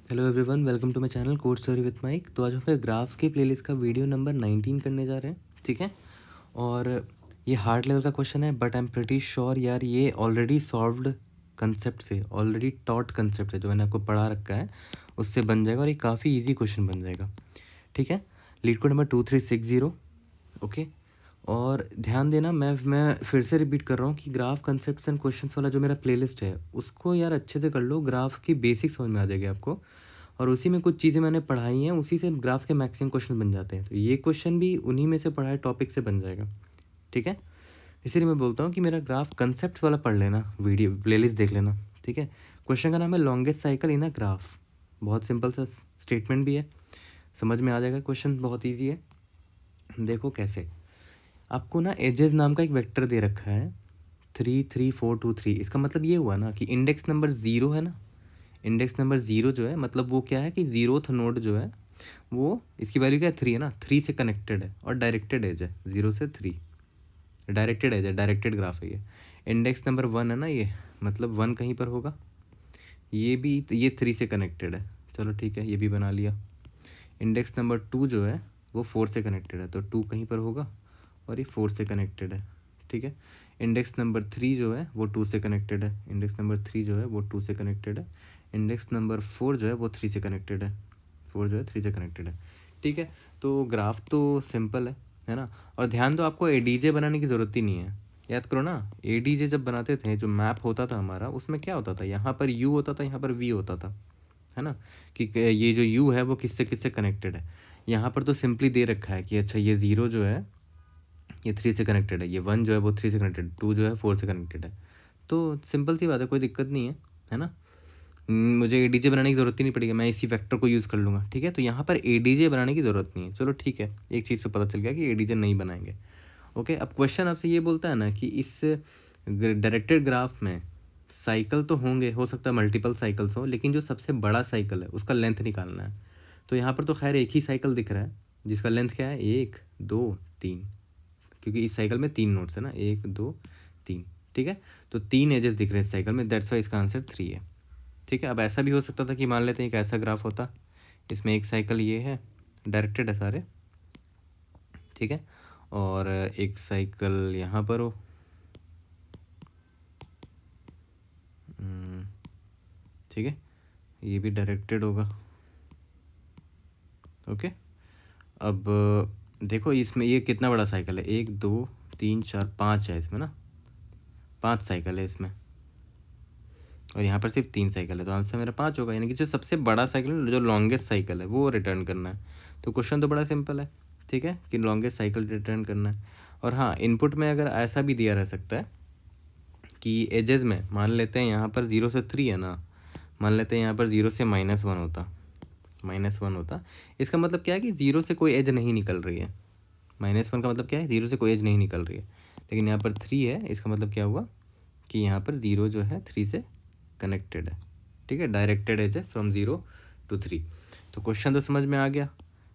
Hello everyone, welcome to my channel code story with Mike. तो आज हम पे ग्राफ्स की प्लेलिस्ट का वीडियो नंबर 19 करने जा रहे हैं, ठीक है। और ये हार्ड लेवल का क्वेश्चन है, but I am pretty sure यार ये ऑलरेडी सॉल्व्ड कंसेप्ट से, ऑलरेडी टॉट कंसेप्ट है जो मैंने आपको पढ़ा रखा है, उससे बन जाएगा और ये काफ़ी ईजी क्वेश्चन बन जाएगा, ठीक है। Leet code number 2360, okay. और ध्यान देना, मैं फिर से रिपीट कर रहा हूँ कि ग्राफ कंसेप्ट्स एंड क्वेश्चंस वाला जो मेरा प्लेलिस्ट है उसको यार अच्छे से कर लो, ग्राफ की बेसिक समझ में आ जाएगी आपको। और उसी में कुछ चीज़ें मैंने पढ़ाई हैं, उसी से ग्राफ के मैक्सिमम क्वेश्चन बन जाते हैं। तो ये क्वेश्चन भी उन्हीं में से पढ़ाए टॉपिक से बन जाएगा, ठीक है। इसीलिए मैं बोलता हूँ कि मेरा ग्राफ कंसेप्ट वाला पढ़ लेना, वीडियो प्लेलिस्ट देख लेना, ठीक है। क्वेश्चन का नाम है longest cycle in a graph. बहुत सिंपल सा स्टेटमेंट भी है, समझ में आ जाएगा। क्वेश्चन बहुत ईजी है। देखो कैसे, आपको ना एजेस नाम का एक वेक्टर दे रखा है 3 3 4 2 3। इसका मतलब ये हुआ ना कि इंडेक्स नंबर 0 है ना, इंडेक्स नंबर 0 जो है मतलब वो क्या है कि जीरोथ नोड जो है वो, इसकी वैल्यू क्या है 3 है ना, 3 से कनेक्टेड है और डायरेक्टेड एज है 0 से 3, डायरेक्टेड एज है, डायरेक्टेड ग्राफ है ये। इंडेक्स नंबर 1 है ना ये, मतलब 1 कहीं पर होगा, ये भी, ये 3 से कनेक्टेड है, चलो ठीक है ये भी बना लिया। इंडेक्स नंबर 2 जो है वो 4 से कनेक्टेड है, तो 2 कहीं पर होगा और ये 4 से कनेक्टेड है, ठीक है। इंडेक्स नंबर 3 जो है वो 2 से कनेक्टेड है, इंडेक्स नंबर 3 जो है वो 2 से कनेक्टेड है। इंडेक्स नंबर 4 जो है वो 3 से कनेक्टेड है, 4 जो है 3 से कनेक्टेड है, ठीक है। तो ग्राफ तो सिंपल है ना। और ध्यान दो, आपको एडीजे बनाने की ज़रूरत ही नहीं है। याद करो ना, एडीजे जब बनाते थे, जो मैप होता था हमारा, उसमें क्या होता था, यहाँ पर यू होता था, यहाँ पर वी होता था, है ना, कि ये जो यू है वो किससे किससे कनेक्टेड है। यहाँ पर तो सिंपली दे रखा है कि अच्छा ये 0 जो है ये 3 से कनेक्टेड है, ये 1 जो है वो 3 से कनेक्टेड, 2 जो है 4 से कनेक्टेड है। तो सिंपल सी बात है, कोई दिक्कत नहीं है ना। मुझे एडीजे बनाने की ज़रूरत ही नहीं पड़ेगी, मैं इसी वेक्टर को यूज़ कर लूँगा, ठीक है। तो यहाँ पर एडीजे बनाने की ज़रूरत नहीं है, चलो ठीक है, एक चीज़ से पता चल गया कि एडीजे नहीं बनाएंगे, ओके। अब क्वेश्चन आपसे ये बोलता है ना कि इस डायरेक्टेड ग्राफ में साइकिल तो होंगे, हो सकता है मल्टीपल साइकिल्स हो, लेकिन जो सबसे बड़ा साइकिल है उसका लेंथ निकालना है। तो यहाँ पर तो खैर एक ही साइकिल दिख रहा है जिसका लेंथ क्या है, 1 2 3, क्योंकि इस साइकिल में 3 नोड्स है ना, 1 2 3, ठीक है। तो 3 एजेस दिख रहे हैं इस साइकिल में, दैट्स वाई इसका आंसर 3 है, ठीक है। अब ऐसा भी हो सकता था कि मान लेते हैं एक ऐसा ग्राफ होता, इसमें एक साइकिल ये है, डायरेक्टेड है सारे, ठीक है, और एक साइकिल यहाँ पर हो, ठीक है, ये भी डायरेक्टेड होगा, ओके। अब देखो इसमें ये कितना बड़ा साइकिल है, 1 2 3 4 5 है इसमें ना, 5 साइकिल है इसमें, और यहाँ पर सिर्फ 3 साइकिल है, तो आंसर मेरा 5 होगा। यानी कि जो सबसे बड़ा साइकिल है, जो लॉन्गेस्ट साइकिल है, वो रिटर्न करना है। तो क्वेश्चन तो बड़ा सिंपल है, ठीक है, कि लॉन्गेस्ट साइकिल रिटर्न करना है। और हाँ, इनपुट में अगर ऐसा भी दिया रह सकता है कि एजेस में मान लेते हैं यहाँ पर 0 से 3 है ना, मान लेते हैं यहाँ पर 0 से -1 होता, -1 होता, इसका मतलब क्या है कि 0 से कोई एज नहीं निकल रही है। -1 का मतलब क्या है, 0 से कोई एज नहीं निकल रही है, लेकिन यहाँ पर 3 है, इसका मतलब क्या हुआ कि यहाँ पर 0 जो है 3 से कनेक्टेड है, ठीक है, डायरेक्टेड एज है फ्रॉम 0 to 3। तो क्वेश्चन तो समझ में आ गया,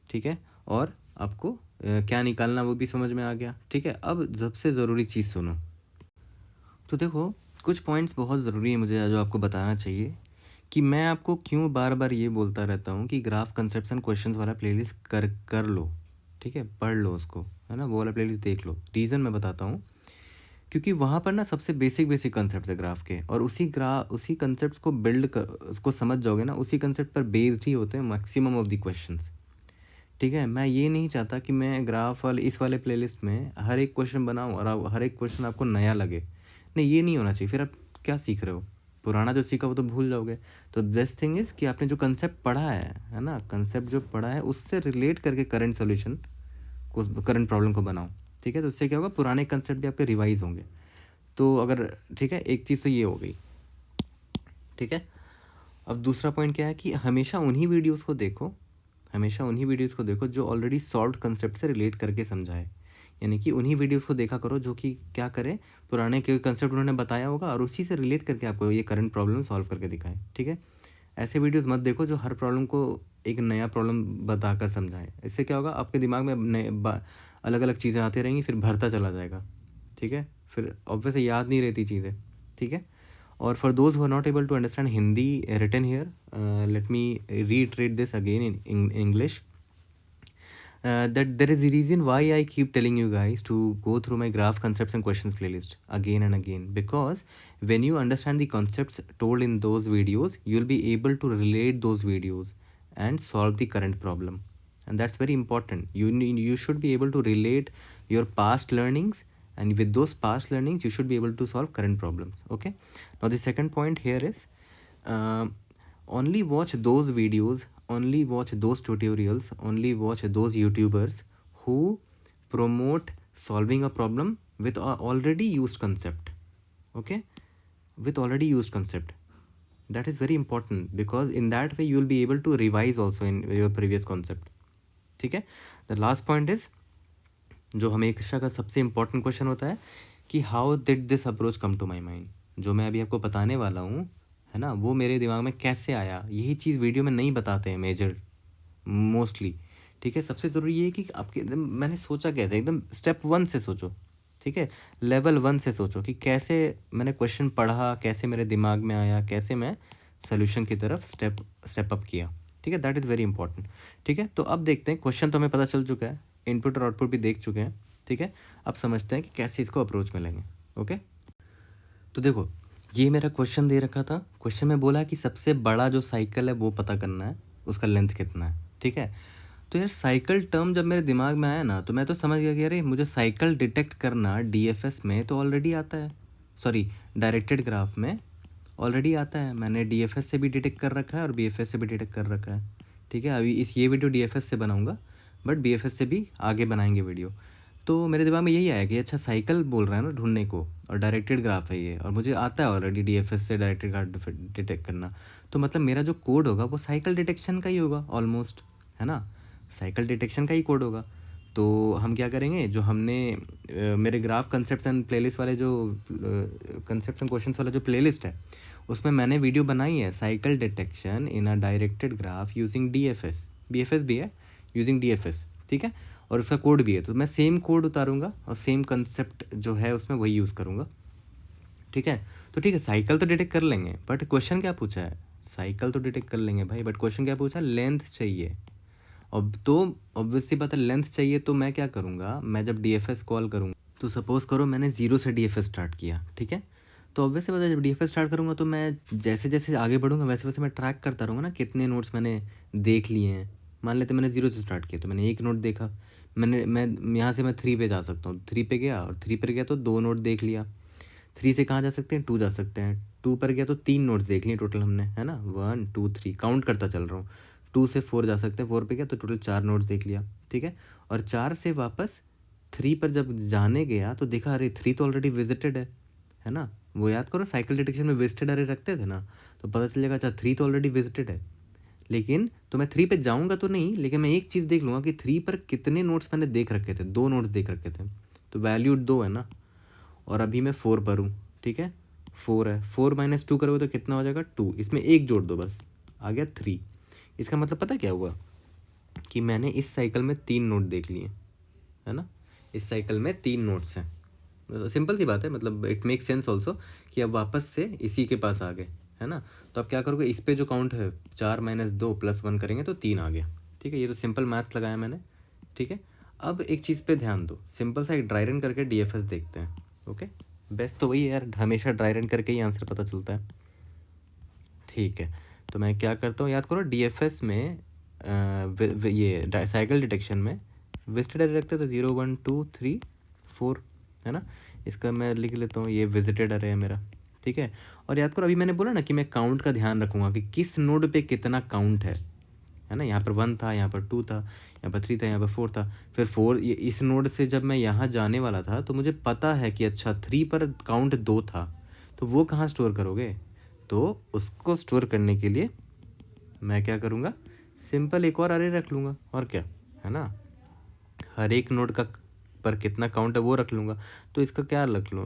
ठीक है, और आपको क्या निकालना वो भी समझ में आ गया, ठीक है। अब सबसे ज़रूरी चीज़ सुनो। तो देखो, कुछ पॉइंट्स बहुत ज़रूरी है मुझे जो आपको बताना चाहिए, कि मैं आपको क्यों बार बार ये बोलता रहता हूँ कि ग्राफ कंसेप्ट्स एंड क्वेश्चंस वाला प्लेलिस्ट कर लो, ठीक है, पढ़ लो उसको, है ना, वो वाला प्लेलिस्ट देख लो। रीज़न मैं बताता हूँ, क्योंकि वहाँ पर ना सबसे बेसिक बेसिक कंसेप्ट है ग्राफ के, और उसी कंसेप्ट को बिल्ड कर, उसको समझ जाओगे ना, उसी कंसेप्ट पर बेस्ड ही होते हैं मैक्सिमम ऑफ द क्वेश्चंस, ठीक है। मैं ये नहीं चाहता कि मैं ग्राफ वाले इस वाले प्लेलिस्ट में हर एक क्वेश्चन बनाऊँ और हर एक क्वेश्चन आपको नया लगे, नहीं, ये नहीं होना चाहिए। फिर आप क्या सीख रहे हो, पुराना जो सीखा वो तो भूल जाओगे। तो बेस्ट थिंग इज़ कि आपने जो कंसेप्ट पढ़ा है ना, कंसेप्ट जो पढ़ा है उससे रिलेट करके करंट सोल्यूशन को, करंट प्रॉब्लम को बनाओ, ठीक है। तो उससे क्या होगा, पुराने कंसेप्ट भी आपके रिवाइज होंगे। तो अगर, ठीक है, एक चीज़ तो ये हो गई, ठीक है। अब दूसरा पॉइंट क्या है कि हमेशा उन्हीं वीडियोस को देखो, हमेशा उन्हीं वीडियोस को देखो जो ऑलरेडी सॉल्व्ड कंसेप्ट से रिलेट करके समझाए। यानी कि उन्हीं वीडियोस को देखा करो जो कि क्या करें, पुराने के कंसेप्ट उन्होंने बताया होगा और उसी से रिलेट करके आपको ये करंट प्रॉब्लम सॉल्व करके दिखाए, ठीक है। ऐसे वीडियोस मत देखो जो हर प्रॉब्लम को एक नया प्रॉब्लम बताकर समझाए। इससे क्या होगा, आपके दिमाग में अलग अलग चीज़ें आती रहेंगी, फिर भरता चला जाएगा, ठीक है, फिर ऑब्वियसली याद नहीं रहती चीज़ें, ठीक है। और for those who are not able to understand Hindi written here, let me retreat this again in English. That there is a reason why I keep telling you guys to go through my graph concepts and questions playlist again and again, because when you understand the concepts told in those videos, you'll be able to relate those videos and solve the current problem. And that's very important. You should be able to relate your past learnings, and with those past learnings you should be able to solve current problems. Okay, now the second point here is, uh, only watch those videos, only watch those tutorials, only watch those YouTubers who promote solving a problem with a already used concept. Okay, with already used concept. That is very important, because in that way you will be able to revise also in your previous concept. ठीक है. The last point is, जो हमेशा का सबसे important question होता है कि how did this approach come to my mind. जो मैं अभी आपको बताने वाला हूँ, है ना, वो मेरे दिमाग में कैसे आया. यही चीज़ वीडियो में नहीं बताते हैं मेजर मोस्टली. ठीक है. सबसे ज़रूरी ये है कि आपके एकदम मैंने सोचा कैसे, एकदम स्टेप 1 से सोचो. ठीक है, लेवल 1 से सोचो कि कैसे मैंने क्वेश्चन पढ़ा, कैसे मेरे दिमाग में आया, कैसे मैं सोल्यूशन की तरफ स्टेप अप किया. ठीक है, दैट इज़ वेरी इंपॉर्टेंट. ठीक है, तो अब देखते हैं. क्वेश्चन तो हमें पता चल चुका है, इनपुट और आउटपुट भी देख चुके हैं. ठीक है, अब समझते हैं कि कैसे इसको अप्रोच में लेंगे. ओके, तो देखो, ये मेरा क्वेश्चन दे रखा था. क्वेश्चन में बोला कि सबसे बड़ा जो साइकिल है वो पता करना है, उसका लेंथ कितना है. ठीक है, तो यार साइकिल टर्म जब मेरे दिमाग में आया ना, तो मैं तो समझ गया कि अरे मुझे साइकिल डिटेक्ट करना DFS में तो ऑलरेडी आता है, सॉरी डायरेक्टेड ग्राफ में ऑलरेडी आता है. मैंने DFS से भी डिटेक्ट कर रखा है और BFS से भी डिटेक्ट कर रखा है. ठीक है, अभी ये वीडियो DFS से बनाऊंगा, बट BFS से भी आगे बनाएंगे वीडियो. तो मेरे दिमाग में यही आया कि अच्छा साइकिल बोल रहा है ना ढूंढने को, और डायरेक्टेड ग्राफ है ये, और मुझे आता है ऑलरेडी DFS से डायरेक्टेड ग्राफ डिटेक्ट करना. तो मतलब मेरा जो कोड होगा वो साइकिल डिटेक्शन का ही होगा ऑलमोस्ट, है ना, साइकिल डिटेक्शन का ही कोड होगा. तो हम क्या करेंगे, जो हमने मेरे ग्राफ कंसेप्ट्स एंड प्लेलिस्ट वाले जो कंसेप्ट्स एंड क्वेश्चंस वाला जो प्लेलिस्ट है, उसमें मैंने वीडियो बनाई है cycle detection in a directed graph using DFS. BFS भी है, यूजिंग DFS. ठीक है, और उसका कोड भी है. तो मैं सेम कोड उतारूंगा और सेम कंसेप्ट जो है उसमें वही यूज़ करूँगा. ठीक है, तो ठीक है, साइकिल तो डिटेक्ट कर लेंगे, बट क्वेश्चन क्या पूछा है. साइकिल तो डिटेक्ट कर लेंगे भाई, बट क्वेश्चन क्या पूछा, लेंथ चाहिए. अब तो ऑब्वियसली बात है, लेंथ चाहिए. तो मैं क्या करूँगा, मैं जब DFS कॉल करूँगा, तो सपोज़ करो मैंने 0 से DFS स्टार्ट किया. ठीक है, तो ऑब्वियसली बात है जब DFS स्टार्ट करूँगा तो मैं जैसे जैसे आगे बढ़ूँगा वैसे वैसे मैं ट्रैक करता रहूँगा ना कितने नोट्स मैंने देख लिए हैं. मान लेते मैंने 0 से स्टार्ट किया, तो मैंने एक नोट देखा. मैं यहाँ से मैं 3 पे जा सकता हूँ. 3 पे गया, और 3 पर गया तो 2 नोट देख लिया. 3 से कहाँ जा सकते हैं, 2 जा सकते हैं. 2 पर गया तो 3 नोट्स देख लिए टोटल हमने, है ना, 1 2 3 काउंट करता चल रहा हूँ. 2 से 4 जा सकते हैं. 4 पे गया तो टोटल 4 नोट्स देख लिया. ठीक है, और 4 से वापस 3 पर जब जाने गया तो देखा अरे 3 तो ऑलरेडी विजिटेड है ना. वो याद करो साइकिल डिटेक्शन में विजिटेड अरे रखते थे ना, तो पता चलेगा अच्छा 3 तो ऑलरेडी विजिटेड है. लेकिन तो मैं 3 पे जाऊंगा तो नहीं, लेकिन मैं एक चीज़ देख लूँगा कि 3 पर कितने नोट्स मैंने देख रखे थे. 2 नोट्स देख रखे थे, तो वैल्यू 2 है ना. और अभी मैं 4 पर हूँ. ठीक है, 4 है. 4 - 2 करोगे तो कितना हो जाएगा, 2. इसमें एक जोड़ दो बस, आ गया 3. इसका मतलब पता क्या हुआ कि मैंने इस साइकिल में 3 नोट देख लिए, है ना. इस साइकिल में 3 नोट्स हैं. सिंपल सी बात है, मतलब इट मेक सेंस ऑल्सो कि अब वापस से इसी के पास आ गए, है ना. तो अब क्या करोगे, इस पे जो काउंट है 4 - 2 + 1 करेंगे तो 3 आ गया. ठीक है, ये तो सिंपल मैथ्स लगाया मैंने. ठीक है, अब एक चीज़ पे ध्यान दो, सिंपल सा एक ड्राई रन करके DFS देखते हैं. ओके, बेस्ट तो वही है यार, हमेशा ड्राई रन करके ही आंसर पता चलता है. ठीक है, तो मैं क्या करता हूँ, याद करो DFS में ये साइकिल डिटेक्शन में विजिटेड अरे रखते थे 0 1 2 3 4, है ना. इसका मैं लिख लेता हूँ, ये विजिटेड अरे है मेरा. ठीक है, और याद करो अभी मैंने बोला ना कि मैं काउंट का ध्यान रखूँगा कि किस नोड पे कितना काउंट है ना. यहाँ पर 1 था, यहाँ पर 2 था, यहाँ पर 3 था, यहाँ पर 4 था. फिर 4 इस नोड से जब मैं यहाँ जाने वाला था तो मुझे पता है कि अच्छा 3 पर काउंट 2 था. तो वो कहाँ स्टोर करोगे, तो उसको स्टोर करने के लिए मैं क्या करूँगा, सिंपल एक और अरे रख लूँगा, और क्या, है ना. हर एक नोड का पर कितना काउंट है वो रख लूँगा. तो इसका क्या रख लूँ,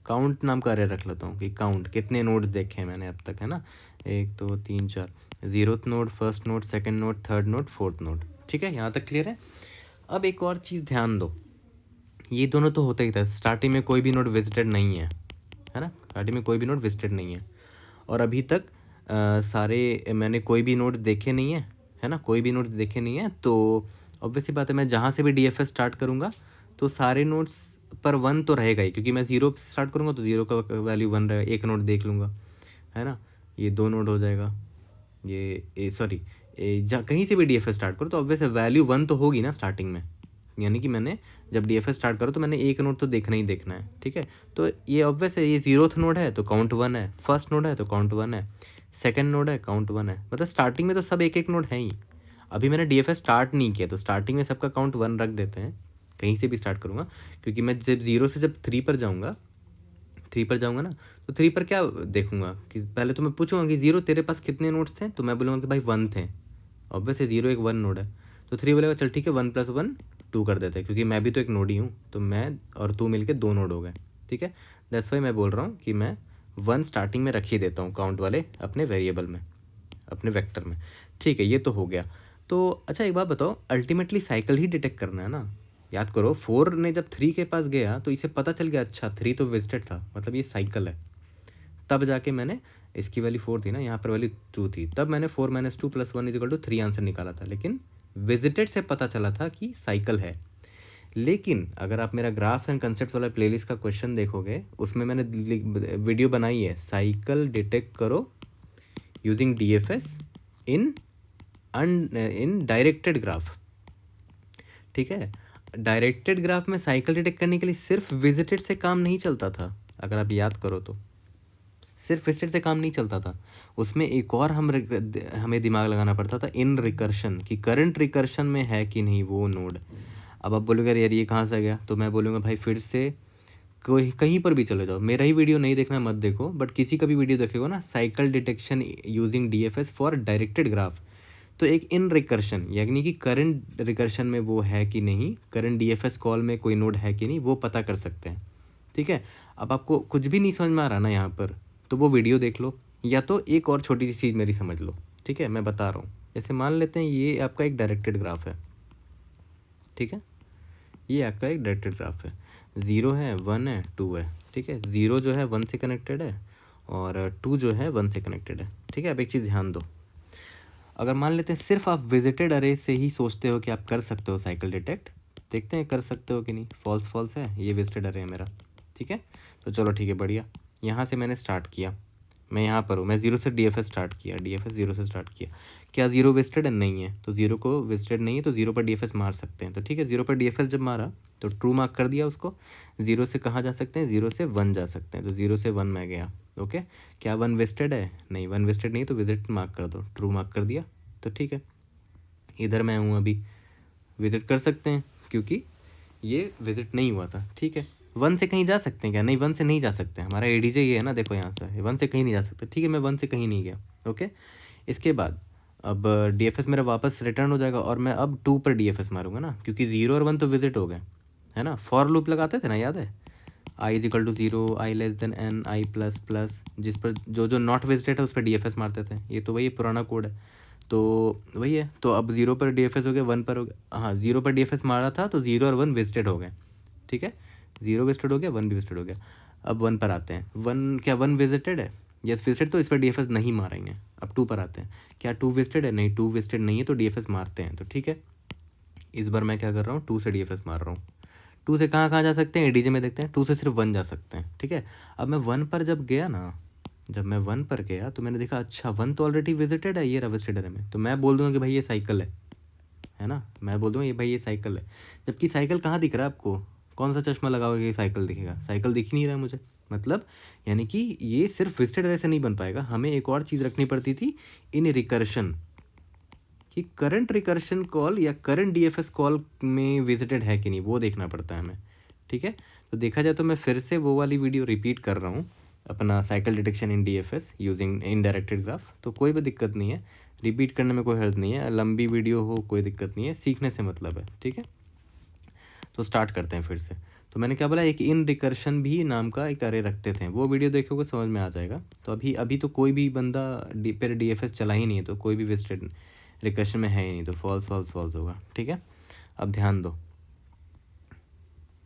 काउंट नाम का अरे रख लेता हूँ कि काउंट कितने नोड्स देखे हैं मैंने अब तक, है ना. 1 2 3 4, 0th node, first node, second node, third node, fourth node. ठीक है, यहाँ तक क्लियर है. अब एक और चीज़ ध्यान दो, ये दोनों तो होता ही था, स्टार्टिंग में कोई भी नोड विजिटेड नहीं है ना. स्टार्टिंग में कोई भी नोड विजिटेड नहीं है, और अभी तक सारे मैंने कोई भी नोड देखे नहीं है ना, कोई भी नोड देखे नहीं है। तो ऑब्वियसली बात है, मैं जहाँ से भी DFS स्टार्ट करूँगा तो सारे नोड्स पर 1 तो रहेगा ही, क्योंकि मैं 0 से स्टार्ट करूँगा तो 0 का वैल्यू 1 रहेगा। एक नोड देख लूँगा, है ना, ये 2 नोड हो जाएगा, ये सॉरी, जहाँ कहीं से भी DFS स्टार्ट करो तो ऑब्वियस वैल्यू 1 तो होगी ना स्टार्टिंग में, यानी कि मैंने जब DFS स्टार्ट करो तो मैंने एक नोड तो देखना ही देखना है, ठीक है। तो ये ऑब्वियस है, ये 0th नोड है तो काउंट 1 है, फर्स्ट नोड है तो काउंट 1 है, सेकंड नोड है काउंट 1 है, मतलब स्टार्टिंग में तो सब एक एक नोड है ही। अभी मैंने DFS स्टार्ट नहीं किया तो स्टार्टिंग में सबका काउंट 1 रख देते हैं, कहीं से भी स्टार्ट करूँगा, क्योंकि मैं जब 0 से जब 3 पर जाऊँगा, 3 पर जाऊँगा ना, तो 3 पर क्या देखूँगा कि पहले तो मैं पूछूंगा कि 0 तेरे पास कितने नोड्स थे, तो मैं बोलूँगा कि भाई 1 थे, ऑब्वियसली 0 एक 1 नोड है। तो 3 बोलेगा चल ठीक है 1 + 1 2 कर देते हैं, क्योंकि मैं भी तो एक नोड ही हूँ, तो मैं और तू मिलके 2 नोड हो गए, ठीक है। दैट्स वाई मैं बोल रहा हूँ कि मैं 1 स्टार्टिंग में रख ही देता हूँ काउंट वाले अपने वेरिएबल में, अपने वेक्टर में, ठीक है। ये तो हो गया। तो अच्छा एक बात बताओ, अल्टीमेटली साइकिल ही डिटेक्ट करना है ना, याद करो 4 ने जब 3 के पास गया तो इसे पता चल गया अच्छा 3 तो विजिटेड था, मतलब ये साइकिल है। तब जाके मैंने, इसकी वाली 4 थी ना, यहाँ पर वाली 2 थी, तब मैंने 4 - 2 + 1 = 3 आंसर निकाला था, लेकिन विजिटेड से पता चला था कि साइकिल है। लेकिन अगर आप मेरा ग्राफ एंड कंसेप्ट वाला प्लेलिस्ट का क्वेश्चन देखोगे, उसमें मैंने वीडियो बनाई है, साइकिल डिटेक्ट करो यूजिंग DFS इन डायरेक्टेड ग्राफ, ठीक है। डायरेक्टेड ग्राफ में साइकिल डिटेक्ट करने के लिए सिर्फ विजिटेड से काम नहीं चलता था, अगर आप याद करो तो सिर्फ विजिटेड से काम नहीं चलता था, उसमें एक और हमें दिमाग लगाना पड़ता था, इन रिकर्शन, कि करंट रिकर्शन में है कि नहीं वो नोड। अब आप बोलोगे यार ये कहाँ से आ गया, तो मैं बोलूँगा भाई फिर से कोई कहीं पर भी चले जाओ, मेरा ही वीडियो नहीं देखना मत देखो, बट किसी का भी वीडियो देखेगा ना, cycle detection using DFS for directed graph, तो एक इन रिकर्शन यानी कि करंट रिकर्शन में वो है कि नहीं, करंट DFS कॉल में कोई नोड है कि नहीं, वो पता कर सकते हैं, ठीक है। अब आपको कुछ भी नहीं समझ में आ रहा ना यहाँ पर, तो वो वीडियो देख लो, या तो एक और छोटी सी चीज़ मेरी समझ लो, ठीक है। मैं बता रहा हूँ, जैसे मान लेते हैं ये आपका एक डायरेक्टेड ग्राफ है, ठीक है, ये आपका एक डायरेक्टेड ग्राफ है, 0 है 1 है 2 है, ठीक है। 0 जो है 1 से कनेक्टेड है और 2 जो है 1 से कनेक्टेड है, ठीक है। अब एक चीज़ ध्यान दो, अगर मान लेते हैं सिर्फ आप विजिटेड अरे से ही सोचते हो कि आप कर सकते हो साइकिल डिटेक्ट, देखते हैं कर सकते हो कि नहीं। फॉल्स फॉल्स है, ये विजिटेड अरे है मेरा, ठीक है। तो चलो ठीक है, बढ़िया। यहाँ से मैंने स्टार्ट किया, मैं यहाँ पर हूँ, मैं 0 से DFS स्टार्ट किया, DFS 0 से स्टार्ट किया, क्या 0 विजिटेड नहीं है, तो 0 को विजिटेड नहीं है तो 0 पर DFS मार सकते हैं, तो ठीक है। 0 पर DFS जब मारा तो ट्रू मार्क कर दिया उसको। 0 से कहाँ जा सकते हैं, 0 से 1 जा सकते हैं, तो 0 से 1 में गया, ओके। क्या 1 विजिटेड है, नहीं 1 विजिटेड नहीं, तो विजिट मार्क कर दो, ट्रू मार्क कर दिया, तो ठीक है। इधर मैं हूँ अभी, विजिट कर सकते हैं क्योंकि ये विजिट नहीं हुआ था, ठीक है। 1 से कहीं जा सकते हैं क्या, नहीं 1 से नहीं जा सकते, हमारा ADJ ये है ना, देखो यहाँ से 1 से कहीं नहीं जा सकते, ठीक है। मैं 1 से कहीं नहीं गया, ओके। इसके बाद अब DFS मेरा वापस रिटर्न हो जाएगा और मैं अब 2 पर DFS मारूंगा ना, क्योंकि 0 और 1 तो विजिट हो गए, है ना। फॉर लूप लगाते थे ना, याद है, I = 0, I n, I++, जिस पर जो नॉट विजिटेड है उस पर DFS मारते थे, ये तो वही पुराना कोड है, तो वही है। तो अब 0 पर DFS हो गया, 1 पर हो गया, हाँ 0 पर DFS मारा था तो 0 और 1 विजिटेड हो गए, ठीक है। 0 विजिटेड हो गया, 1 भी विजिटेड हो गया। अब 1 पर आते हैं, 1 क्या 1 विजिटेड है, यस विजिटेड, तो इस पर DFS नहीं मारेंगे। अब 2 पर आते हैं, क्या 2 विजिटेड है, नहीं 2 विजिटेड नहीं है तो DFS मारते हैं, तो ठीक है। इस बार मैं क्या कर रहा हूँ, 2 से DFS मार रहा हूँ। 2 से कहाँ कहाँ जा सकते हैं, ADJ में देखते हैं, 2 से सिर्फ 1 जा सकते हैं, ठीक है। अब मैं 1 पर जब गया ना, जब मैं 1 पर गया तो मैंने देखा अच्छा 1 तो ऑलरेडी विजिटेड है, ये रहा विजिटेड है, तो मैं बोल दूंगा कि भाई ये साइकिल है ना, मैं बोल दूंगा ये भाई ये साइकिल है। जबकि साइकिल कहाँ दिख रहा है आपको, कौन सा चश्मा लगाओगे कि साइकिल दिखेगा, साइकिल दिख नहीं रहा है मुझे, मतलब यानी कि ये सिर्फ विजिटेड अरे से नहीं बन पाएगा, हमें एक और चीज़ रखनी पड़ती थी, इन रिकर्शन, कि करंट रिकर्शन कॉल या करंट DFS कॉल में विजिटेड है कि नहीं, वो देखना पड़ता है हमें, ठीक है। तो देखा जाए तो मैं फिर से वो वाली वीडियो रिपीट कर रहा हूँ, अपना साइकिल डिटेक्शन इन DFS यूजिंग इनडायरेक्टेड ग्राफ, तो कोई भी दिक्कत नहीं है, रिपीट करने में कोई हर्ज नहीं है, लंबी वीडियो हो कोई दिक्कत नहीं है, सीखने से मतलब है, ठीक है। तो स्टार्ट करते हैं फिर से। तो मैंने क्या बोला, एक इन रिकर्शन भी नाम का एक अरे रखते थे, वो वीडियो देखोगे समझ में आ जाएगा। तो अभी तो कोई भी बंदा पर DFS चला ही नहीं है, तो कोई भी विजिटेड रिकर्शन में है ही नहीं, तो फॉल्स फॉल्स फॉल्स होगा, ठीक है। अब ध्यान दो,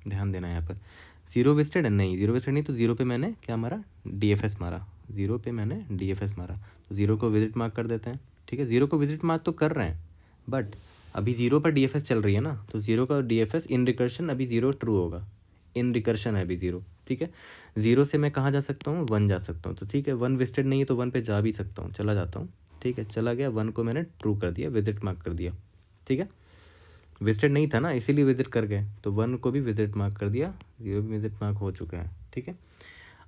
ध्यान देना यहाँ पर, ज़ीरो विजिटेड है, नहीं ज़ीरो विजिटेड नहीं, तो ज़ीरो पे मैंने क्या मारा, DFS मारा, ज़ीरो पे मैंने DFS मारा, तो ज़ीरो को विजिट मार्क कर देते हैं। ठीक है, ज़ीरो को विजिट मार्क तो कर रहे हैं, बट अभी ज़ीरो पर DFS चल रही है ना, तो ज़ीरो का DFS इन रिकर्शन अभी ज़ीरो ट्रू होगा, इन रिकर्शन है अभी ज़ीरो। ठीक है, ज़ीरो से मैं कहाँ जा सकता हूँ, वन जा सकता हूँ, तो ठीक है वन विजिटेड नहीं है तो वन पे जा भी सकता हूँ, चला जाता हूँ। ठीक है, चला गया, वन को मैंने ट्रू कर दिया, विजिट मार्क कर दिया। ठीक है, विजिटेड नहीं था ना इसीलिए विजिट कर गए, तो वन को भी विजिट मार्क कर दिया, ज़ीरो भी विजिट मार्क हो चुका है। ठीक है,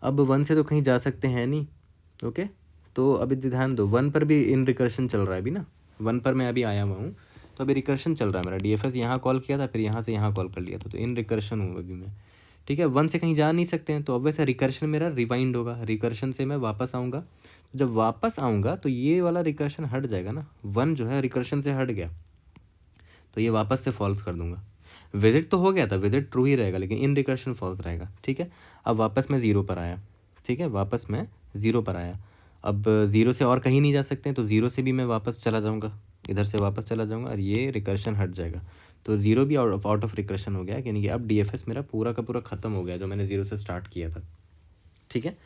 अब वन से तो कहीं जा सकते हैं नहीं। ओके, तो अभी ध्यान दो, वन पर भी इन रिकर्शन चल रहा है अभी ना, वन पर मैं अभी आया हुआ हूँ, तो अभी रिकर्शन चल रहा है मेरा, DFS यहाँ कॉल किया था, फिर यहाँ से यहाँ कॉल कर लिया था, तो इन रिकर्शन हूँ अभी मैं। ठीक है, वन से कहीं जा नहीं सकते हैं, तो अब वैसे रिकर्शन मेरा रिवाइंड होगा, रिकर्शन से मैं वापस आऊँगा, तो जब वापस आऊँगा तो ये वाला रिकर्शन हट जाएगा ना, वन जो है रिकर्शन से हट गया, तो ये वापस से फॉल्स कर दूंगा। विजिट तो हो गया था, विजिट ट्रू ही रहेगा, लेकिन इन रिकर्शन फॉल्स रहेगा। ठीक है, अब वापस मैं ज़ीरो पर आया। ठीक है, वापस मैं ज़ीरो पर आया, अब ज़ीरो से और कहीं नहीं जा सकते हैं, तो ज़ीरो से भी मैं वापस चला जाऊँगा, इधर से वापस चला जाऊँगा और ये रिकर्शन हट जाएगा, तो ज़ीरो भी आउट ऑफ रिकर्शन हो गया, यानी कि अब DFS मेरा पूरा का पूरा ख़त्म हो गया जो मैंने ज़ीरो से स्टार्ट किया था। ठीक है,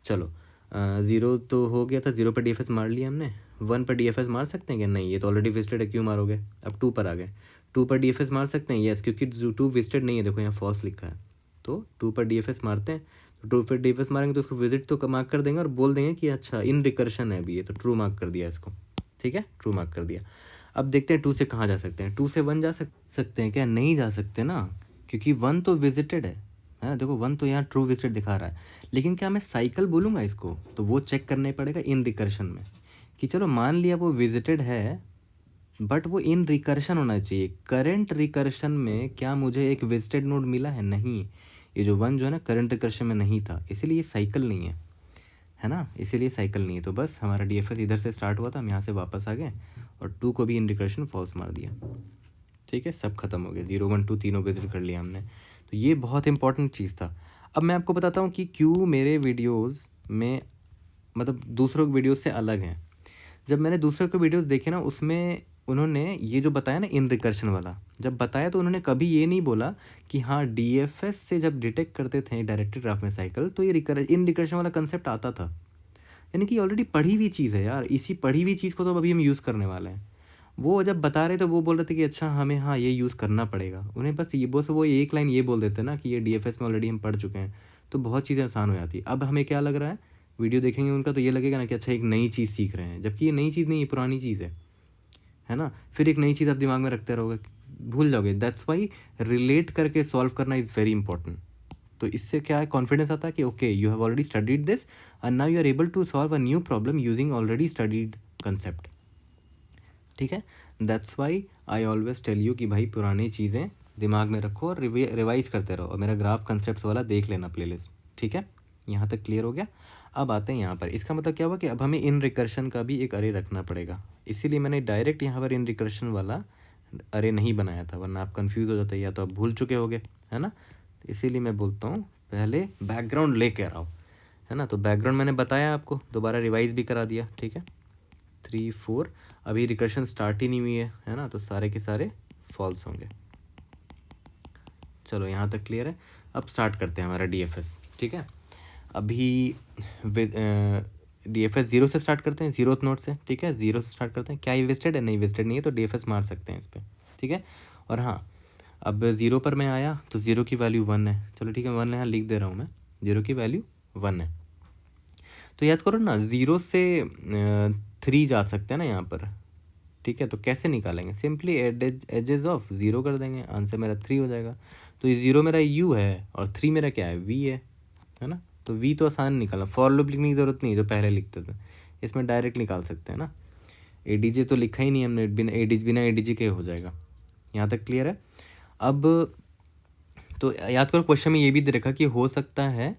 चलो ज़ीरो तो हो गया था, ज़ीरो पर DFS मार लिया हमने, वन पर DFS मार सकते हैं क्या, नहीं ये तो ऑलरेडी विजिटेड है, क्यों मारोगे। अब टू पर आ गए, टू पर DFS मार सकते हैं, यस, क्योंकि टू विजिटेड नहीं है, देखो यहाँ फॉल्स लिखा है, तो टू पर DFS मारते हैं, तो टू पर DFS मारेंगे तो उसको विजिट तो मार्क कर देंगे और बोल देंगे कि अच्छा इन रिकर्शन है अभी ये, तो ट्रू मार्क कर दिया इसको। ठीक है, ट्रू मार्क कर दिया। अब देखते हैं टू से कहाँ जा सकते हैं, टू से वन जा सकते हैं क्या, नहीं जा सकते ना, क्योंकि वन तो विजिटेड है ना, देखो वन तो यहाँ ट्रू विजिटेड दिखा रहा है, लेकिन क्या मैं साइकिल बोलूँगा इसको, तो वो चेक करना पड़ेगा इन रिकर्शन में, कि चलो मान लिया वो विजिटेड है, बट वो इन रिकर्शन होना चाहिए, करंट रिकर्शन में क्या मुझे एक विजिटेड नोड मिला है, नहीं, ये जो वन जो है ना करंट रिकर्शन में नहीं था, इसीलिए ये साइकिल नहीं है ना, इसीलिए साइकिल नहीं है। तो बस हमारा DFS इधर से स्टार्ट हुआ था, हम यहाँ से वापस आ गए और टू को भी इन रिकर्शन फॉल्स मार दिया। ठीक है, सब खत्म हो गया, 0 1 2 तीनों विजिट कर लिया हमने, तो ये बहुत इंपॉर्टेंट चीज़ था। अब मैं आपको बताता हूँ कि क्यों मेरे वीडियोस में मतलब दूसरों के वीडियोस से अलग हैं। जब मैंने दूसरों के वीडियोस देखे ना, उसमें उन्होंने ये जो बताया ना इन रिकर्शन वाला, जब बताया तो उन्होंने कभी ये नहीं बोला कि हाँ DFS से जब डिटेक्ट करते थे डायरेक्टेड ग्राफ में साइकिल, तो ये इन रिकर्शन वाला कंसेप्ट आता था, यानी कि ऑलरेडी पढ़ी हुई चीज़ है यार, इसी पढ़ी हुई चीज़ को तो अभी हम यूज़ करने वाले हैं। वो जब बता रहे थे वो बोल रहे थे कि अच्छा हमें हाँ ये यूज़ करना पड़ेगा, उन्हें बस वो एक लाइन ये बोल देते ना कि ये DFS में ऑलरेडी हम पढ़ चुके हैं, तो बहुत चीज़ें आसान हो जाती है। अब हमें क्या लग रहा है, वीडियो देखेंगे उनका तो ये लगेगा ना कि अच्छा एक नई चीज़ सीख रहे हैं, जबकि ये नई चीज़ नहीं है, पुरानी चीज़ है ना। फिर एक नई चीज़ आप दिमाग में रखते रहोगे, भूल जाओगे, दैट्स वाई रिलेट करके सॉल्व करना इज़ वेरी इंपॉर्टेंट। तो इससे क्या है, कॉन्फिडेंस आता है कि okay you have already studied this and now you are able to solve a new problem using already studied concept. ठीक है, that's why I always tell you कि भाई पुरानी चीज़ें दिमाग में रखो और रिवाइज करते रहो, और मेरा ग्राफ कंसेप्ट वाला देख लेना प्लेलिस्ट। ठीक है, यहाँ तक क्लियर हो गया। अब आते हैं यहाँ पर, इसका मतलब क्या हुआ कि अब हमें इन रिकर्शन का भी एक अरे रखना पड़ेगा, इसीलिए मैंने डायरेक्ट यहाँ पर इन रिकर्शन वाला अरे नहीं बनाया था, वरना आप कंफ्यूज हो जाते, या तो आप भूल चुके होगे, है ना। तो इसीलिए मैं बोलता हूँ पहले बैकग्राउंड लेके आओ, है ना। तो बैकग्राउंड मैंने बताया आपको, दोबारा रिवाइज भी करा दिया। ठीक है, 3 4 अभी रिकर्शन स्टार्ट ही नहीं हुई है ना, तो सारे के सारे फॉल्स होंगे। चलो यहाँ तक क्लियर है। अब स्टार्ट करते हैं हमारा DFS। ठीक है, अभी DFS 0 से स्टार्ट करते हैं, 0th नोट से। ठीक है, 0 से स्टार्ट करते हैं, क्या ये वेस्टेड है, नहीं वेस्टेड नहीं है, तो DFS मार सकते हैं इस पर। ठीक है, और हाँ अब 0 पर मैं आया तो 0 की वैल्यू 1 है, चलो ठीक है 1 यहाँ लिख दे रहा हूँ मैं, 0 की वैल्यू 1 है। तो याद करो ना, 0 से 3 जा सकते हैं ना यहाँ पर। ठीक है, तो कैसे निकालेंगे, सिंपली एजेस ऑफ 0 कर देंगे, आंसर मेरा 3 हो जाएगा। तो ये 0 मेरा U है और 3 मेरा क्या है, V है ना। तो V तो आसान निकाला, फॉर लूप लिखने की ज़रूरत नहीं है जो पहले लिखते थे, इसमें डायरेक्ट निकाल सकते हैं ना। ADJ तो लिखा ही नहीं हमने, बिना ADJ के हो जाएगा। यहाँ तक क्लियर है। अब तो याद करो क्वेश्चन में ये भी दे रखा कि हो सकता है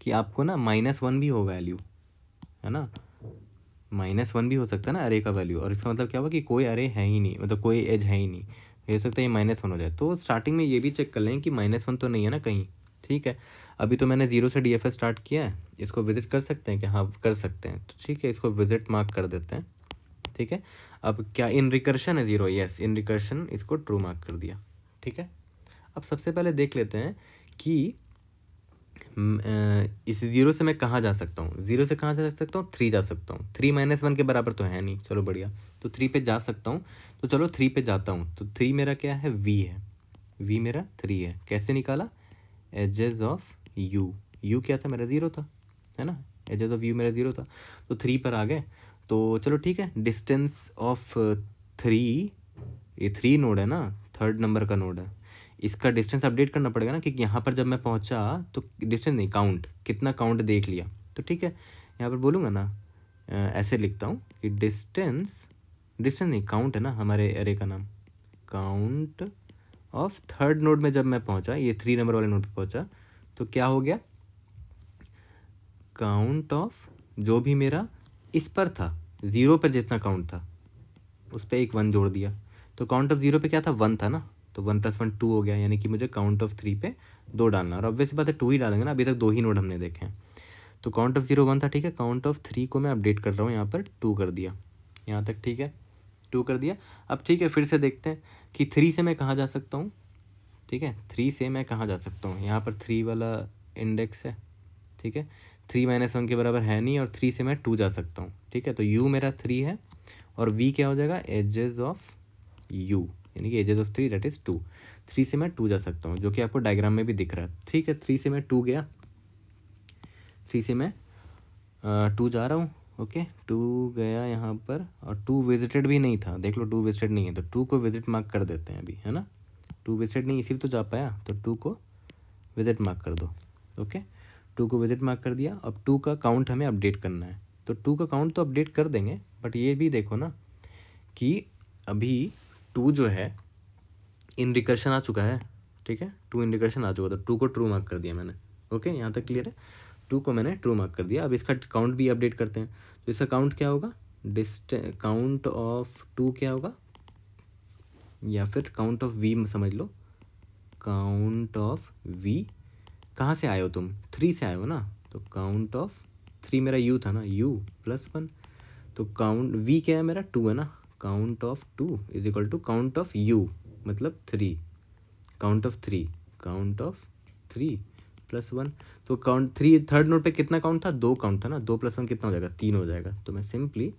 कि आपको ना -1 भी हो वैल्यू, है ना, -1 भी हो सकता है ना अरे का वैल्यू, और इसका मतलब क्या हुआ कि कोई अरे है ही नहीं, मतलब कोई एज है ही नहीं, हो सकता है ये -1 हो जाए। तो स्टार्टिंग में ये भी चेक कर लें कि -1 तो नहीं है ना कहीं। ठीक है, अभी तो मैंने 0 से DFS स्टार्ट किया है, इसको विजिट कर सकते हैं क्या, हाँ कर सकते हैं, तो ठीक है इसको विजिट मार्क कर देते हैं। ठीक है, अब क्या इन रिकर्शन है 0, यस इन रिकर्शन, इसको ट्रू मार्क कर दिया। ठीक है, अब सबसे पहले देख लेते हैं कि इस ज़ीरो से मैं कहाँ जा सकता हूँ, ज़ीरो से कहाँ जा सकता हूँ, 3 जा सकता हूँ। 3 - 1 के बराबर तो है नहीं, चलो बढ़िया। तो 3 पे जा सकता हूँ, तो चलो 3 पे जाता हूँ। तो 3 मेरा क्या है, v है, v मेरा 3 है। कैसे निकाला, एजेस ऑफ u क्या था मेरा, 0 था, है ना। एजेस ऑफ u मेरा 0 था, तो 3 पर आ गए। तो चलो ठीक है, डिस्टेंस ऑफ 3, ये 3 नोड है ना, थर्ड नंबर का नोड है, इसका डिस्टेंस अपडेट करना पड़ेगा ना, क्योंकि यहाँ पर जब मैं पहुँचा तो डिस्टेंस नहीं, काउंट, कितना काउंट देख लिया। तो ठीक है, यहाँ पर बोलूँगा ना, ऐसे लिखता हूँ कि डिस्टेंस नहीं, काउंट है ना हमारे एरे का नाम, काउंट ऑफ थर्ड नोड में जब मैं पहुँचा, ये 3 नंबर वाले नोड पर पहुँचा, तो क्या हो गया, काउंट ऑफ जो भी मेरा इस पर था, 0 पर जितना काउंट था उस पर एक 1 जोड़ दिया। तो काउंट ऑफ 0 पे क्या था, 1 था ना, तो 1 + 1 2 हो गया, यानी कि मुझे काउंट ऑफ 3 पे 2 डालना, और ऑब्वियस बात है 2 ही डालेंगे ना, अभी तक 2 ही नोड हमने देखे हैं। तो काउंट ऑफ 0 1 था, ठीक है। काउंट ऑफ 3 को मैं अपडेट कर रहा हूँ, यहाँ पर 2 कर दिया, यहाँ तक ठीक है, 2 कर दिया। अब ठीक है, फिर से देखते हैं कि 3 से मैं कहाँ जा सकता हूँ, ठीक है। 3 से मैं कहाँ जा सकता हूँ, यहाँ पर 3 वाला इंडेक्स है, ठीक है। 3 - 1 के बराबर है नहीं, और 3 से मैं 2 जा सकता हूँ, ठीक है। तो u मेरा 3 है, और v क्या हो जाएगा, एजेस ऑफ u, यानी कि एजेस ऑफ 3 दैट इज़ 2। 3 से मैं 2 जा सकता हूँ, जो कि आपको डायग्राम में भी दिख रहा है, ठीक है। 3 से मैं 2 गया, 3 से मैं 2 जा रहा हूँ, ओके। 2 गया यहाँ पर, और 2 विजिटेड भी नहीं था, देख लो 2 विजिटेड नहीं है, तो 2 को विजिट मार्क कर देते हैं अभी, है ना। 2 विजिटेड नहीं, इसी तो जा पाया, तो 2 को विजिट मार्क कर दो, ओके। 2 को विजिट मार्क कर दिया। अब 2 का काउंट हमें अपडेट करना है, तो 2 का काउंट तो अपडेट कर देंगे, बट ये भी देखो ना कि अभी 2 जो है इन रिकर्शन आ चुका है, ठीक है। 2 इन रिकर्शन आ चुका, तो 2 को ट्रू मार्क कर दिया मैंने, ओके। यहाँ तक क्लियर है, 2 को मैंने ट्रू मार्क कर दिया। अब इसका काउंट भी अपडेट करते हैं, तो इसका काउंट क्या होगा, काउंट ऑफ 2 क्या होगा, या फिर काउंट ऑफ v समझ लो, काउंट ऑफ v, कहाँ से आए हो तुम, 3 से आए हो ना, तो काउंट ऑफ 3 मेरा u था ना, u + 1, तो काउंट v क्या है मेरा, 2 है ना, count of 2 is equal to count of u मतलब 3, काउंट ऑफ 3, काउंट ऑफ 3 + 1, तो काउंट 3 थर्ड नोड पे कितना काउंट था, 2 काउंट था ना, 2 + 1 कितना हो जाएगा, 3 हो जाएगा। तो मैं सिंपली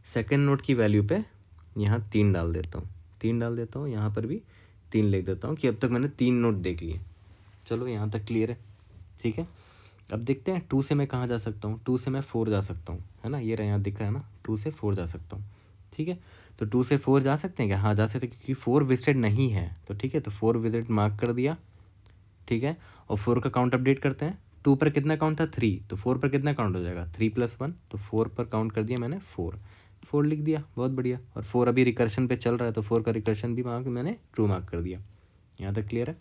सेकेंड नोड की वैल्यू पे यहाँ 3 डाल देता हूँ, 3 डाल देता हूँ, यहाँ पर भी 3 लिख देता हूँ, कि अब तक मैंने 3 नोड देख लिए। चलो यहाँ तक क्लियर है, ठीक है। अब देखते हैं 2 से मैं कहाँ जा सकता हूँ, 2 से मैं 4 जा सकता हूँ, है ना, ये रहा, यहाँ दिख रहा है ना, 2 से 4 जा सकता हूँ, ठीक है। तो 2 से 4 जा सकते हैं क्या, हाँ जा सकते हैं, क्योंकि 4 विजिटेड नहीं है, तो ठीक है। तो 4 विजिट मार्क कर दिया, ठीक है। और 4 का काउंट अपडेट करते हैं, 2 पर कितना काउंट था, 3, तो 4 पर कितना काउंट हो जाएगा, 3 + 1, तो 4 पर काउंट कर दिया मैंने, 4 लिख दिया, बहुत बढ़िया। और 4 अभी रिकर्शन पे चल रहा है, तो 4 का रिकर्शन भी मार्क मैंने ट्रू मार्क कर दिया। यहाँ तक क्लियर है,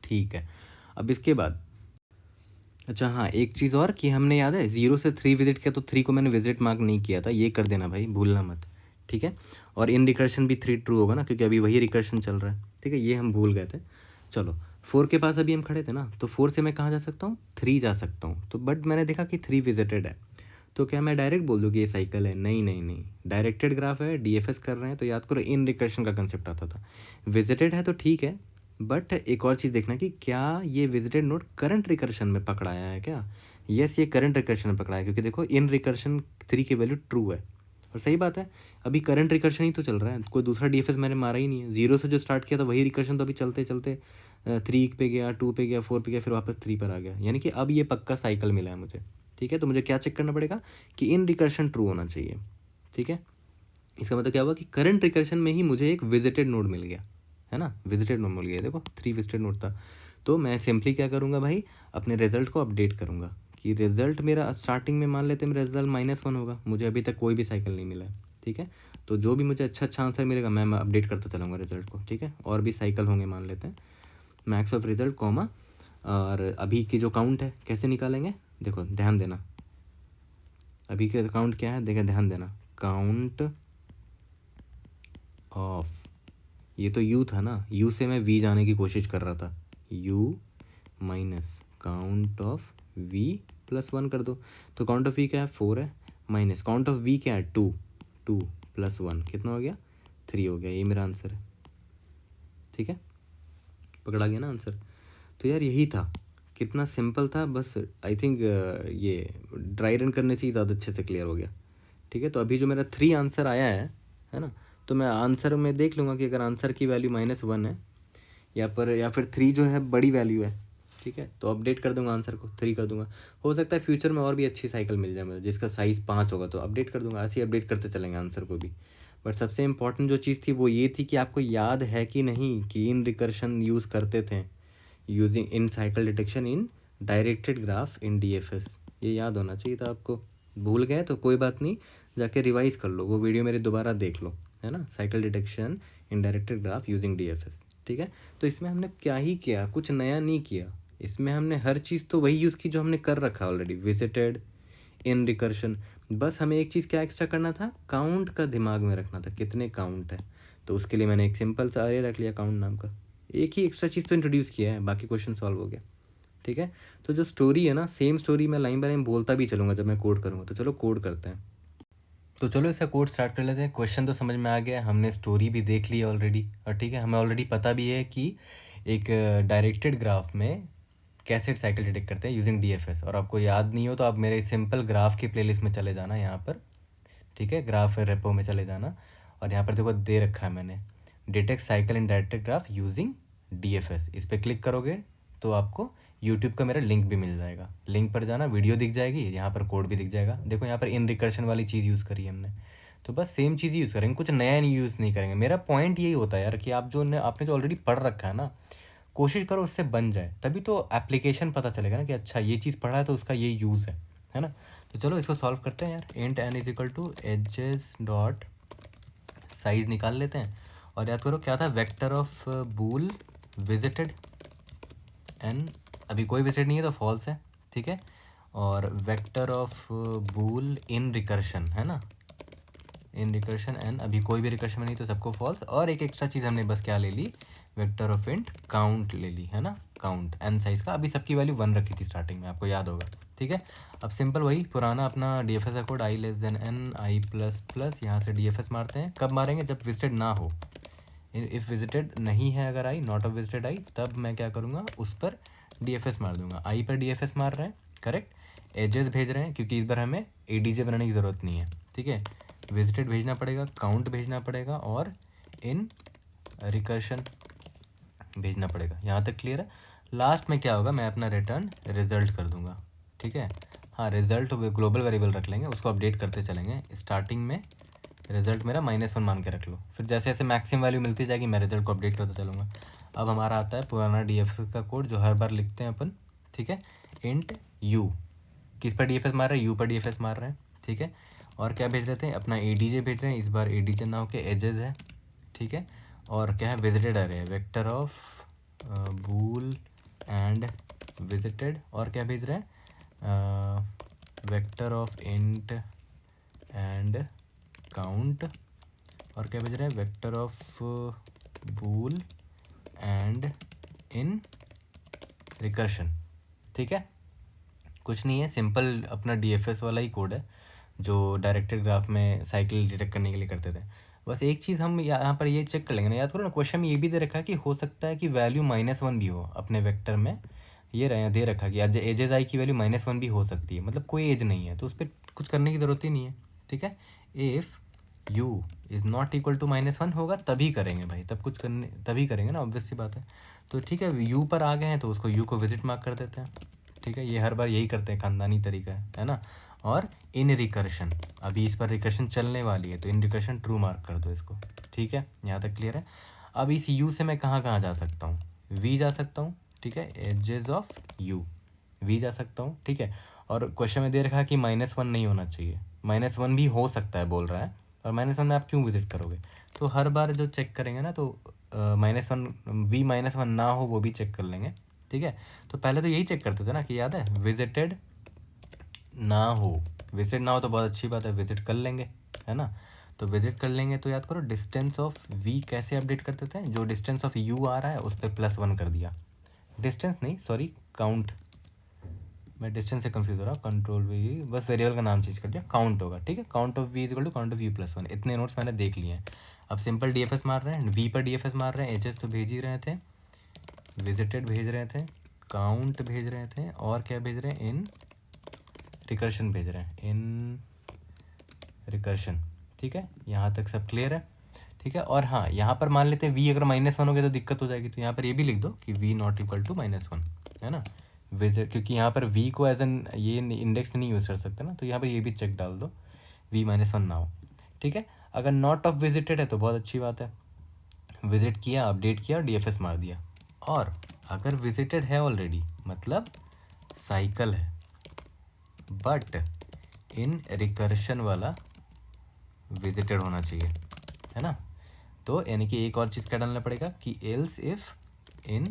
ठीक है। अब इसके बाद अच्छा हाँ, एक चीज़ और कि हमने याद है 0 से 3 विजिट किया, तो 3 को मैंने विजिट मार्क नहीं किया था, ये कर देना भाई, भूलना मत, ठीक है। और इन रिकर्शन भी 3 ट्रू होगा ना, क्योंकि अभी वही रिकर्शन चल रहा है, ठीक है, ये हम भूल गए थे। चलो 4 के पास अभी हम खड़े थे ना, तो 4 से मैं कहाँ जा सकता हूँ, 3 जा सकता हूँ, तो बट मैंने देखा कि 3 विजिटेड है, तो क्या मैं डायरेक्ट बोल दूँ कि ये साइकिल है, नहीं नहीं नहीं, डायरेक्टेड ग्राफ है, डीएफएस कर रहे हैं, तो याद करो इन रिकर्शन का कंसेप्ट आता था। विजिटेड है तो ठीक है, बट एक और चीज़ देखना कि क्या ये विजिटेड नोड करंट रिकर्शन में पकड़ाया है क्या, यस ये करंट रिकर्शन में पकड़ा है, क्योंकि देखो इन रिकर्शन 3 की वैल्यू ट्रू है, और सही बात है, अभी करंट रिकर्शन ही तो चल रहा है, कोई दूसरा डीएफएस मैंने मारा ही नहीं है, 0 से जो स्टार्ट किया था वही रिकर्शन तो अभी चलते चलते 3 पे गया, 2 पे गया, 4 पे गया, फिर वापस 3 पर आ गया, यानी कि अब ये पक्का साइकिल मिला है मुझे, ठीक है। तो मुझे क्या चेक करना पड़ेगा कि इन रिकर्शन ट्रू होना चाहिए, ठीक है। इसका मतलब क्या हुआ कि करंट रिकर्शन में ही मुझे एक विजिटेड नोड मिल गया, है ना, विजिटेड नोड मिल गया, देखो 3 विजिटेड नोड था। तो मैं सिंपली क्या करूँगा भाई, अपने रिजल्ट को अपडेट करूँगा, कि रिजल्ट मेरा स्टार्टिंग में मान लेते हैं मेरा रिजल्ट -1 होगा, मुझे अभी तक कोई भी साइकिल नहीं मिला है, ठीक है। तो जो भी मुझे अच्छा आंसर मिलेगा मैं अपडेट करता चलूँगा रिजल्ट को, ठीक है। और भी साइकिल होंगे मान लेते हैं, मैक्स ऑफ रिजल्ट कॉमा, और अभी की जो काउंट है कैसे निकालेंगे, देखो ध्यान देना, अभी का काउंट क्या है, देखा ध्यान देना, काउंट ऑफ, ये तो u था ना, u से मैं v जाने की कोशिश कर रहा था, u minus count of v + 1 कर दो, तो काउंट ऑफ v क्या है, 4 है, माइनस काउंट ऑफ v क्या है, 2 + 1 कितना हो गया, 3 हो गया, ये मेरा आंसर है, ठीक है, पकड़ा गया ना आंसर। तो यार यही था कितना सिंपल था, बस आई थिंक ये ड्राई रन करने से ही ज़्यादा अच्छे से क्लियर हो गया। ठीक है, तो अभी जो मेरा 3 आंसर आया है ना, तो मैं आंसर में देख लूँगा कि अगर आंसर की वैल्यू -1 है या फिर 3 जो है बड़ी वैल्यू है, ठीक है, तो अपडेट कर दूंगा आंसर को 3 कर दूंगा। हो सकता है फ्यूचर में और भी अच्छी साइकिल मिल जाए मुझे जिसका साइज़ 5 होगा, तो अपडेट कर दूंगा, ऐसे ही अपडेट करते चलेंगे आंसर को भी। बट सबसे इंपॉर्टेंट जो चीज़ थी वो ये थी कि आपको याद है कि नहीं कि इन रिकर्शन यूज़ करते थे using in cycle detection in directed graph in DFS। ये याद होना चाहिए था आपको। भूल गए तो कोई बात नहीं, जाके रिवाइज कर लो, वो वीडियो मेरी दोबारा देख लो, है ना, साइकिल डिटेक्शन इन डायरेक्टेड ग्राफ यूजिंग DFS। ठीक है, तो इसमें हमने क्या ही किया, कुछ नया नहीं किया। इसमें हमने हर चीज़ तो वही यूज़ की जो हमने कर रखा ऑलरेडी, विजिटेड, इन रिकर्शन। बस हमें एक चीज़ क्या एक्स्ट्रा करना था, काउंट का दिमाग में रखना था, कितने काउंट है। तो उसके लिए मैंने एक सिंपल सा अरे रख लिया काउंट नाम का। एक ही एक्स्ट्रा चीज़ तो इंट्रोड्यूस किया है, बाकी क्वेश्चन सॉल्व हो गया। ठीक है, तो जो स्टोरी है ना, सेम स्टोरी मैं लाइन बाय लाइन बोलता भी चलूँगा जब मैं कोड करूँगा। तो चलो कोड करते हैं। तो चलो इसका कोड स्टार्ट कर लेते हैं। क्वेश्चन तो समझ में आ गया, हमने स्टोरी भी देख ली है ऑलरेडी, और ठीक है, हमें ऑलरेडी पता भी है कि एक डायरेक्टेड ग्राफ में कैसे साइकिल डिटेक्ट करते हैं यूजिंग DFS। और आपको याद नहीं हो तो आप मेरे सिंपल ग्राफ की प्लेलिस्ट में चले जाना यहाँ पर, ठीक है, ग्राफ रेपो में चले जाना, और यहाँ पर देखो दे रखा है मैंने, detect cycle in directed graph using DFS। इस पर क्लिक करोगे तो आपको यूट्यूब का मेरा लिंक भी मिल जाएगा। लिंक पर जाना, वीडियो दिख जाएगी, यहाँ पर कोड भी दिख जाएगा। देखो यहाँ पर इन रिकर्शन वाली चीज़ यूज़ करी है हमने, तो बस सेम चीज़ यूज़ करेंगे, कुछ नया नहीं यूज़ नहीं करेंगे। मेरा पॉइंट यही होता है यार कि आप आपने जो ऑलरेडी पढ़ रखा है ना, कोशिश करो उससे बन जाए, तभी तो एप्लीकेशन पता चलेगा ना कि अच्छा ये चीज़ पढ़ा है तो उसका ये यूज़ है ना। तो चलो इसको सॉल्व करते हैं यार। Int n is equal to edges dot size निकाल लेते हैं, और याद करो क्या था, vector of bool visited n, अभी कोई विजिट नहीं है तो फॉल्स है, ठीक है, और vector of bool in recursion, है ना, इन रिकर्शन n, अभी कोई भी रिकर्शन में नहीं तो सबको फॉल्स। और एक एक्स्ट्रा चीज़ हमने बस क्या ले ली, वेक्टर ऑफ इंट काउंट ले ली, है ना, काउंट n साइज़ का। अभी सबकी वैल्यू 1 रखी थी स्टार्टिंग में, आपको याद होगा, ठीक है। अब सिंपल वही पुराना अपना DFS का code, i less than n, i plus plus, यहाँ से DFS मारते हैं। कब मारेंगे, जब विजिटेड ना हो, इफ़ विजिटेड नहीं है अगर i, not of visited i, तब मैं क्या करूँगा, उस पर DFS मार दूंगा। i पर DFS मार रहे हैं, करेक्ट, एजेस भेज रहे हैं क्योंकि इस बार हमें ADJ बनाने की ज़रूरत नहीं है, ठीक है, विजिटेड भेजना पड़ेगा, काउंट भेजना पड़ेगा, और इन रिकर्शन भेजना पड़ेगा। यहाँ तक क्लियर है। लास्ट में क्या होगा, मैं अपना रिटर्न रिजल्ट कर दूंगा, ठीक है। हाँ, रिजल्ट ग्लोबल वेरिएबल रख लेंगे, उसको अपडेट करते चलेंगे। स्टार्टिंग में रिजल्ट मेरा -1 मान के रख लो, फिर जैसे जैसे मैक्सिमम वैल्यू मिलती जाएगी मैं रिजल्ट को अपडेट करता चलूँगा। अब हमारा आता है पुराना DFS का कोड जो हर बार लिखते हैं अपन, ठीक है। इंट u, किस पर DFS मार रहे हैं, u पर DFS मार रहे हैं, ठीक है। और क्या भेज रहे थे, अपना ADJ भेज रहे हैं, इस बार ADJ ना होके एजेस है, ठीक है। और क्या है, विजिटेड अरे, vector of bool and visited, और क्या भेज रहे हैं, vector of int and count, और क्या भेज रहे हैं, vector of bool and in recursion, ठीक है। कुछ नहीं है, सिंपल अपना DFS वाला ही कोड है जो डायरेक्टेड ग्राफ में साइकिल डिटेक्ट करने के लिए करते थे। बस एक चीज़ हम यहाँ पर ये चेक कर लेंगे ना, याद करो ना, क्वेश्चन में ये भी दे रखा है कि हो सकता है कि वैल्यू -1 भी हो अपने वेक्टर में, ये दे रखा है कि एजेज आई की वैल्यू -1 भी हो सकती है, मतलब कोई एज नहीं है तो उस पर कुछ करने की ज़रूरत ही नहीं है, ठीक है। If u is not equal to -1 होगा तभी करेंगे भाई, तब कुछ करने तभी करेंगे ना, ऑब्वियस सी बात है। तो ठीक है, u पर आ गए हैं तो उसको u को विजिट मार्क कर देते हैं, ठीक है, ये हर बार यही करते हैं, खानदानी तरीका है ना। और इन रिकर्शन, अभी इस पर रिकर्शन चलने वाली है तो इन रिकर्शन ट्रू मार्क कर दो इसको, ठीक है, यहाँ तक क्लियर है। अब इस u से मैं कहाँ कहाँ जा सकता हूँ, v जा सकता हूँ, ठीक है, एजेस ऑफ u, v जा सकता हूँ, ठीक है। और क्वेश्चन में दे रखा है कि -1 नहीं होना चाहिए, -1 भी हो सकता है बोल रहा है, और -1 में आप क्यों विजिट करोगे, तो हर बार जो चेक करेंगे ना तो -1 v -1 ना हो वो भी चेक कर लेंगे, ठीक है। तो पहले तो यही चेक करते थे ना कि याद है, विजिटेड ना हो, विजिट ना हो तो बहुत अच्छी बात है, विजिट कर लेंगे, है ना। तो विजिट कर लेंगे तो याद करो डिस्टेंस ऑफ v कैसे अपडेट करते थे, जो डिस्टेंस ऑफ u आ रहा है उस पर +1 कर दिया, डिस्टेंस नहीं सॉरी काउंट, मैं डिस्टेंस से कंफ्यूज हो रहा हूँ, कंट्रोल v, बस वेरिएबल का नाम चेंज कर दिया, काउंट होगा, ठीक है, count of v is equal to count of u +1। इतने नोट्स मैंने देख लिए हैं। अब सिंपल DFS मार रहे हैं, v पर DFS मार रहे हैं, एजेस तो भेज ही रहे थे, विजिटेड भेज रहे थे, काउंट भेज रहे थे और क्या भेज रहे हैं, इन रिकर्शन भेज रहे हैं, इन रिकर्शन। ठीक है, यहाँ तक सब क्लियर है। ठीक है, और हाँ यहाँ पर मान लेते हैं v अगर -1 हो गया तो दिक्कत हो जाएगी, तो यहाँ पर ये भी लिख दो कि v नॉट इक्वल टू -1, है ना। विजिट, क्योंकि यहाँ पर v को एज एन ये इंडेक्स नहीं यूज़ कर सकते ना, तो यहाँ पर ये भी चेक डाल दो v -1 ना हो। ठीक है, अगर नॉट ऑफ विजिटेड है तो बहुत अच्छी बात है, विजिट किया, अपडेट किया, DFS मार दिया। और अगर विजिटेड है ऑलरेडी मतलब साइकिल है, बट इन रिकर्शन वाला विजिटेड होना चाहिए, है ना। तो यानी कि एक और चीज़ क्या डालना पड़ेगा कि else if in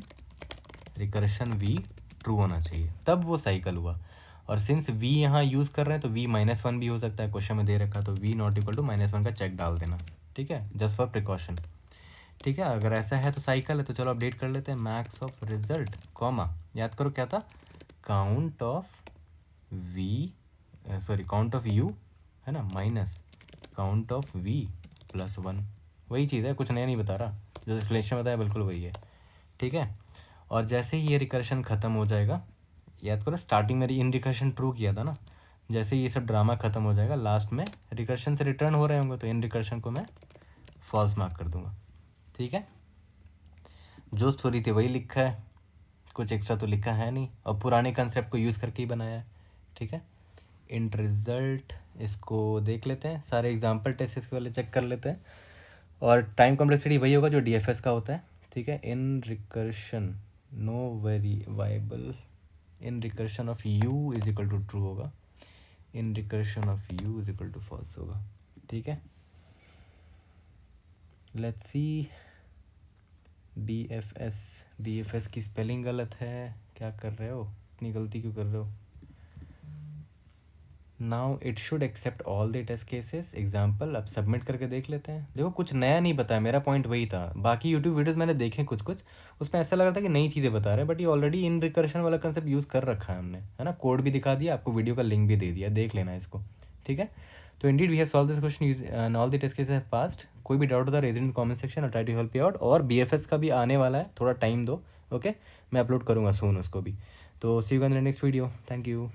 recursion v true होना चाहिए, तब वो साइकिल हुआ। और सिंस v यहाँ यूज़ कर रहे हैं तो v -1 भी हो सकता है, क्वेश्चन में दे रखा, तो v नॉट इक्वल टू -1 का चेक डाल देना। ठीक है, जस्ट फॉर प्रिकॉशन। ठीक है, अगर ऐसा है तो साइकिल है, तो चलो अपडेट कर लेते हैं। मैक्स ऑफ रिजल्ट कॉमा, याद करो क्या था, count of count of u, है ना, माइनस काउंट ऑफ v +1। वही चीज़ है, कुछ नया नहीं बता रहा, जो एक्सप्लेनेशन बताया बिल्कुल वही है। ठीक है, और जैसे ही ये रिकर्शन ख़त्म हो जाएगा, याद करो स्टार्टिंग में इन रिकर्शन ट्रू किया था ना, जैसे ये सब ड्रामा ख़त्म हो जाएगा, लास्ट में रिकर्शन से रिटर्न हो रहे होंगे, तो इन रिकर्शन को मैं फॉल्स मार्क कर दूंगा। ठीक है, जो स्टोरी थी वही लिखा है, कुछ एक्स्ट्रा तो लिखा है नहीं, और पुराने कंसेप्ट को यूज़ करके ही बनाया है। ठीक है, इंट रिज़ल्ट इसको देख लेते हैं, सारे एग्जाम्पल टेस्ट इसके वाले चेक कर लेते हैं, और टाइम कॉम्प्लेक्सिटी वही होगा जो DFS का होता है। ठीक है, in recursion no variable, in recursion of u is equal to true होगा, in recursion of u is equal to false होगा। ठीक है, लेट्स सी DFS की स्पेलिंग गलत है, क्या कर रहे हो, इतनी गलती क्यों कर रहे हो। Now it should accept all the test cases example. अब सबमिट करके देख लेते हैं। देखो कुछ नया नहीं बताया, मेरा पॉइंट वही था। बाकी यूट्यूब वीडियोस मैंने देखे कुछ उसमें ऐसा लग रहा था कि नई चीज़ें बता रहे हैं, बट ये ऑलरेडी इन रिकर्शन वाला कंसेप्ट यूज़ कर रखा है हमने, है ना। कोड भी दिखा दिया आपको, वीडियो का लिंक भी दे दिया, देख लेना इसको। ठीक है, तो indeed we have solve this question and all the test cases have passed. कोई भी डाउट होता है रेज इन कमेंट सेक्शन, और try to help you out. और BFS का भी आने वाला है, थोड़ा टाइम दो, ओके, मैं अपलोड करूँगा सून उसको भी। तो see you in the next video, thank you.